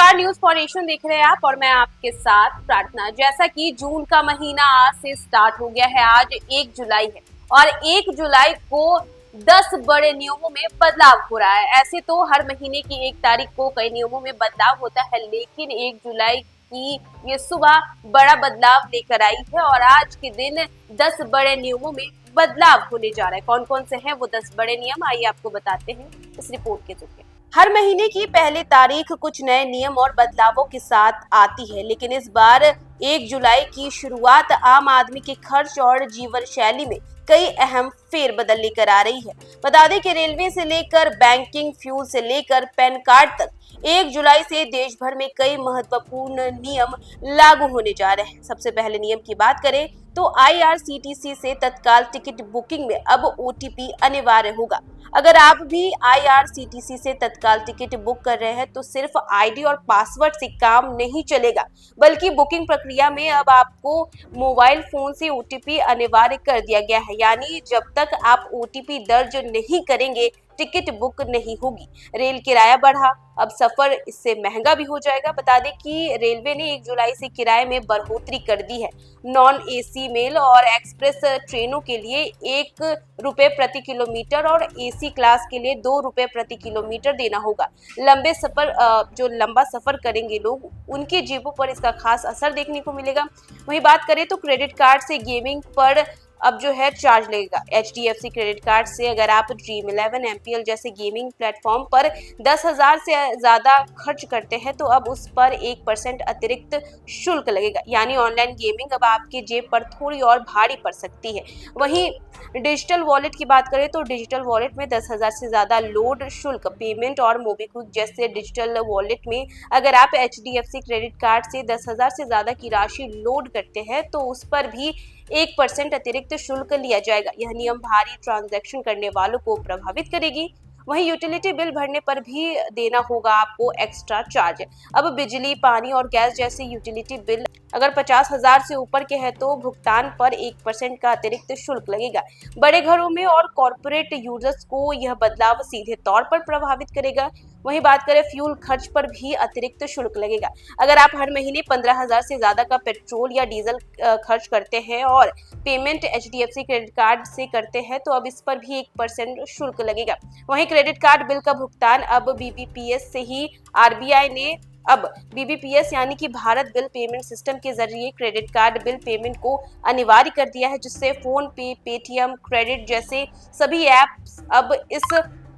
नमस्कार, news for nation देख रहे हैं आप और मैं आपके साथ प्रार्थना। जैसा कि जून का महीना आज से स्टार्ट हो गया है, आज 1 जुलाई है और 1 जुलाई को 10 बड़े नियमों में बदलाव हो रहा है। ऐसे तो हर महीने की 1 तारीख को कई नियमों में बदलाव होता है, लेकिन 1 जुलाई की ये सुबह बड़ा बदलाव लेकर आई है और आज के दिन 10 बड़े नियमों में बदलाव होने जा रहा है। कौन कौन से हैं वो 10 बड़े नियम, आइए आपको बताते हैं इस रिपोर्ट के जरिए। हर महीने की पहली तारीख कुछ नए नियम और बदलावों के साथ आती है, लेकिन इस बार 1 जुलाई की शुरुआत आम आदमी के खर्च और जीवन शैली में कई अहम फेरबदल लेकर आ रही है। बता दें कि रेलवे से लेकर बैंकिंग, फ्यूल से लेकर पैन कार्ड तक 1 जुलाई से देश भर में कई महत्वपूर्ण नियम लागू होने जा रहे हैं। सबसे पहले नियम की बात करें तो IRCTC से तत्काल टिकट बुकिंग में अब OTP अनिवार्य होगा। अगर आप भी IRCTC से तत्काल टिकट बुक कर रहे हैं तो सिर्फ ID और पासवर्ड से काम नहीं चलेगा, बल्कि बुकिंग प्रक्रिया में अब आपको मोबाइल फोन से OTP अनिवार्य कर दिया गया है। यानी जब तक आप OTP दर्ज नहीं करेंगे टिकट बुक नहीं होगी। रेल किराया बढ़ा, अब सफर इससे महंगा भी हो जाएगा। बता दें कि रेलवे ने 1 जुलाई से किराए में बढ़ोतरी कर दी है। नॉन AC मेल और एक्सप्रेस ट्रेनों के लिए ₹1 प्रति किलोमीटर और AC क्लास के लिए ₹2 प्रति किलोमीटर देना होगा। जो लंबा सफर करेंगे लोग, उनकी जेबों पर इसका खास असर देखने को मिलेगा। वहीं बात करें तो क्रेडिट कार्ड से गेमिंग पर अब जो है चार्ज लगेगा। HDFC क्रेडिट कार्ड से अगर आप Dream11, MPL जैसे गेमिंग प्लेटफॉर्म पर 10,000 से ज्यादा खर्च करते हैं तो अब उस पर 1% अतिरिक्त शुल्क लगेगा। यानी ऑनलाइन गेमिंग अब आपके जेब पर थोड़ी और भारी पड़ सकती है। वहीं डिजिटल वॉलेट की बात करें तो डिजिटल वॉलेट में 10,000 से ज्यादा लोड शुल्क, पेमेंट और मोबीक्विक जैसे डिजिटल वॉलेट में अगर आप HDFC क्रेडिट कार्ड से 10,000 से ज्यादा की राशि लोड करते हैं तो उस पर भी 1% अतिरिक्त शुल्क लिया जाएगा। यह नियम भारी ट्रांजैक्शन करने वालों को प्रभावित करेगी। वहीं यूटिलिटी बिल भरने पर भी देना होगा आपको एक्स्ट्रा चार्ज। अब बिजली, पानी और गैस जैसे यूटिलिटी बिल अगर 50,000 से ऊपर के हैं तो भुगतान पर 1% का अतिरिक्त शुल्क लगेगा। बड़े घरों में और कॉर्पोरेट यूजर्स को यह बदलाव सीधे तौर पर प्रभावित करेगा। वहीं बात करें फ्यूल खर्च पर भी अतिरिक्त शुल्क लगेगा। अगर आप हर महीने 15,000 से ज्यादा का पेट्रोल या डीजल खर्च करते हैं और पेमेंट HDFC क्रेडिट कार्ड से करते हैं तो अब इस पर भी 1% शुल्क लगेगा। वहीं क्रेडिट कार्ड बिल का भुगतान अब BBPS से ही RBI ने अब BBPS यानी कि भारत बिल पेमेंट सिस्टम के जरिए क्रेडिट कार्ड बिल पेमेंट को अनिवार्य कर दिया है, जिससे फोन पे, पेटीएम, क्रेडिट जैसे सभी ऐप्स अब इस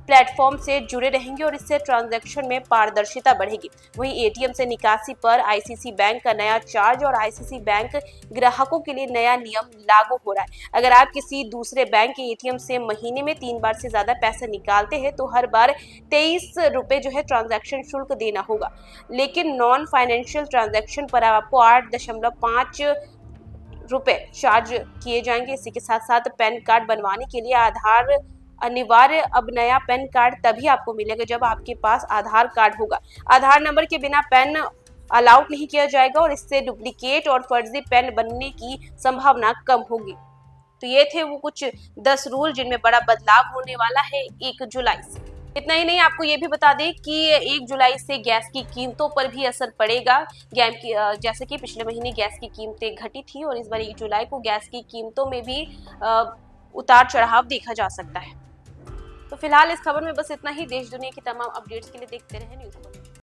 प्लेटफॉर्म से जुड़े रहेंगे और इससे ट्रांजैक्शन में पारदर्शिता बढ़ेगी। वहीं ATM से निकासी पर ICICI बैंक का नया चार्ज और ICICI बैंक ग्राहकों के लिए नया नियम लागू हो रहा है। अगर आप किसी दूसरे बैंक के ATM से महीने में 3 बार से ज्यादा पैसे निकालते हैं तो हर बार ₹23 जो है ट्रांजैक्शन शुल्क देना होगा, लेकिन नॉन फाइनेंशियल ट्रांजैक्शन पर आपको ₹8.5 चार्ज किए जाएंगे। इसी के साथ साथ पैन कार्ड बनवाने के लिए आधार अनिवार्य। अब नया पैन कार्ड तभी आपको मिलेगा जब आपके पास आधार कार्ड होगा। आधार नंबर के बिना पैन अलाउड नहीं किया जाएगा और इससे डुप्लीकेट और फर्जी पैन बनने की संभावना कम होगी। तो ये थे वो कुछ 10 रूल जिनमें बड़ा बदलाव होने वाला है 1 जुलाई से। इतना ही नहीं, आपको ये भी बता दें कि 1 जुलाई से गैस की कीमतों पर भी असर पड़ेगा। जैसे कि पिछले महीने गैस की कीमतें घटी थी और इस बार 1 जुलाई को गैस की कीमतों में भी उतार चढ़ाव देखा जा सकता है। तो फिलहाल इस खबर में बस इतना ही। देश दुनिया की तमाम अपडेट्स के लिए देखते रहें न्यूज़।